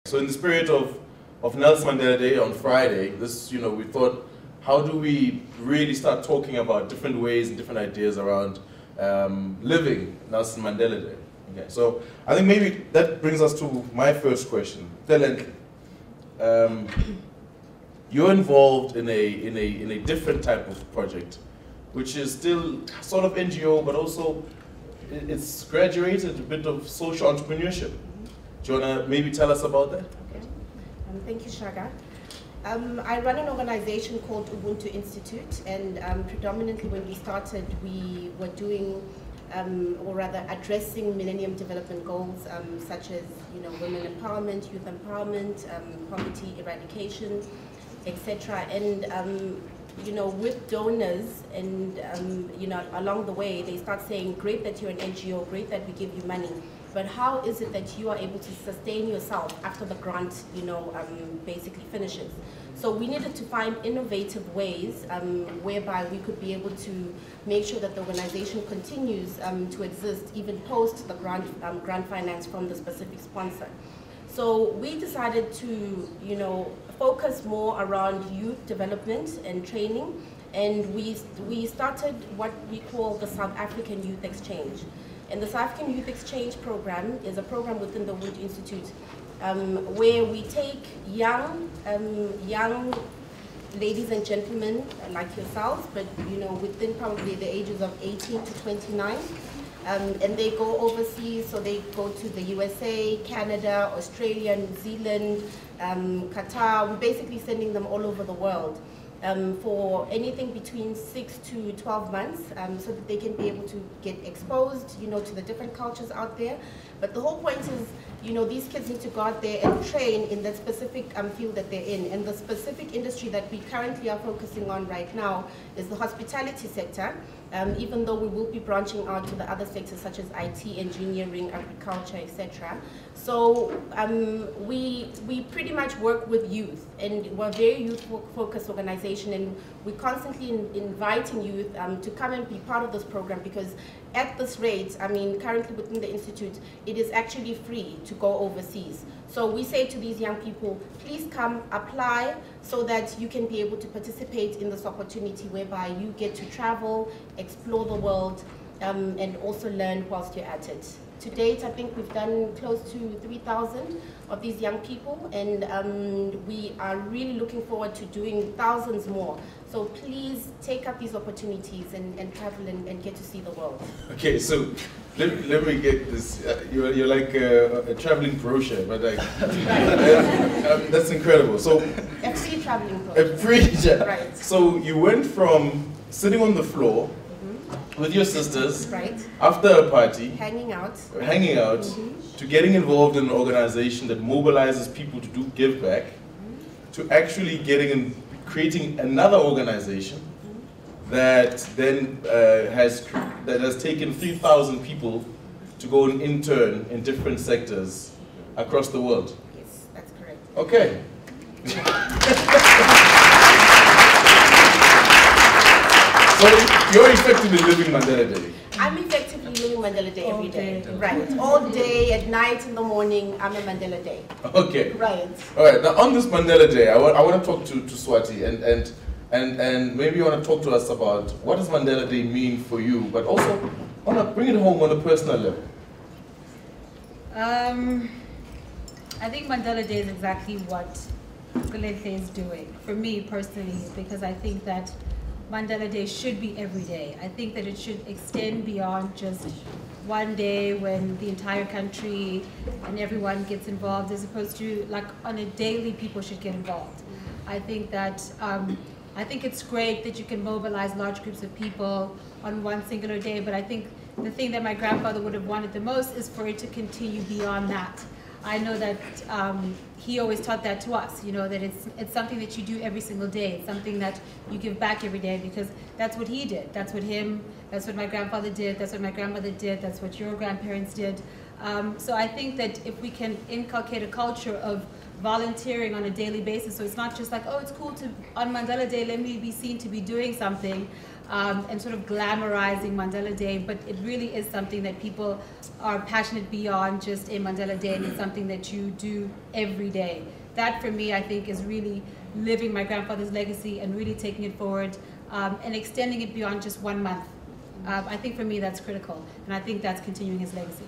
So in the spirit of Nelson Mandela Day on Friday, we thought, how do we really start talking about different ways and different ideas around living Nelson Mandela Day? Okay, so I think maybe that brings us to my first question. Celenhle, you're involved in a different type of project, which is still sort of NGO, but also it's graduated a bit of social entrepreneurship. Do you want to maybe tell us about that? Okay. Thank you, Shaka. I run an organization called Ubuntu Institute, and predominantly when we started, we were doing, or rather addressing Millennium Development Goals, such as women empowerment, youth empowerment, poverty eradication, etc. And with donors, and along the way, they start saying, "Great that you're an NGO, great that we give you money, but how is it that you are able to sustain yourself after the grant, basically finishes?" So we needed to find innovative ways whereby we could be able to make sure that the organization continues to exist even post the grant finance from the specific sponsor. So we decided to, focus more around youth development and training, and we started what we call the South African Youth Exchange. And the South African Youth Exchange program is a program within the Ubuntu Institute where we take young ladies and gentlemen like yourselves, but within probably the ages of 18 to 29, and they go overseas. So they go to the USA, Canada, Australia, New Zealand, Qatar. We're basically sending them all over the world for anything between 6 to 12 months, so that they can be able to get exposed, to the different cultures out there. But the whole point is, these kids need to go out there and train in that specific field that they're in. And the specific industry that we currently are focusing on right now is the hospitality sector, even though we will be branching out to the other sectors such as IT, engineering, agriculture, etc. So we pretty much work with youth, and we're a very youth-focused organization, and we're constantly inviting youth to come and be part of this program, because at this rate, currently within the Institute, it is actually free to go overseas. So we say to these young people, please come, apply, so that you can be able to participate in this opportunity whereby you get to travel, explore the world, and also learn whilst you're at it. To date, I think we've done close to 3,000 of these young people, and we are really looking forward to doing thousands more. So please take up these opportunities and travel and get to see the world. Okay, so let me get this. You're like a traveling brochure, but that's incredible. So a free traveling brochure. A free, right. So you went from sitting on the floor with your sisters, right, after a party, hanging out, to getting involved in an organization that mobilizes people to do give back, to actually creating another organization that then has taken 3,000 people to go and intern in different sectors across the world. Yes, that's correct. Okay. So you're effectively living Mandela Day. I'm effectively living Mandela Day every day. Right. All day, at night, in the morning, I'm a Mandela Day. Okay. Right. All right. Now on this Mandela Day, I want to talk to Swati, and maybe you want to talk to us about what does Mandela Day mean for you, but also I want to bring it home on a personal level. I think Mandela Day is exactly what Celenhle is doing for me personally, because I think that Mandela Day should be every day. I think that it should extend beyond just one day when the entire country and everyone gets involved, as opposed to like on a daily people should get involved. I think that I think it's great that you can mobilize large groups of people on one singular day, but I think the thing that my grandfather would have wanted the most is for it to continue beyond that. I know that he always taught that to us, that it's something that you do every single day. It's something that you give back every day, because that's what he did. That's what my grandfather did. That's what my grandmother did. That's what your grandparents did. So I think that if we can inculcate a culture of volunteering on a daily basis, so it's not just like, oh, it's cool to, on Mandela Day, let me be seen to be doing something, and sort of glamorizing Mandela Day, but it really is something that people are passionate beyond just a Mandela Day, and it's something that you do every day. That for me, I think, is really living my grandfather's legacy and really taking it forward and extending it beyond just 1 month. I think for me that's critical, and I think that's continuing his legacy.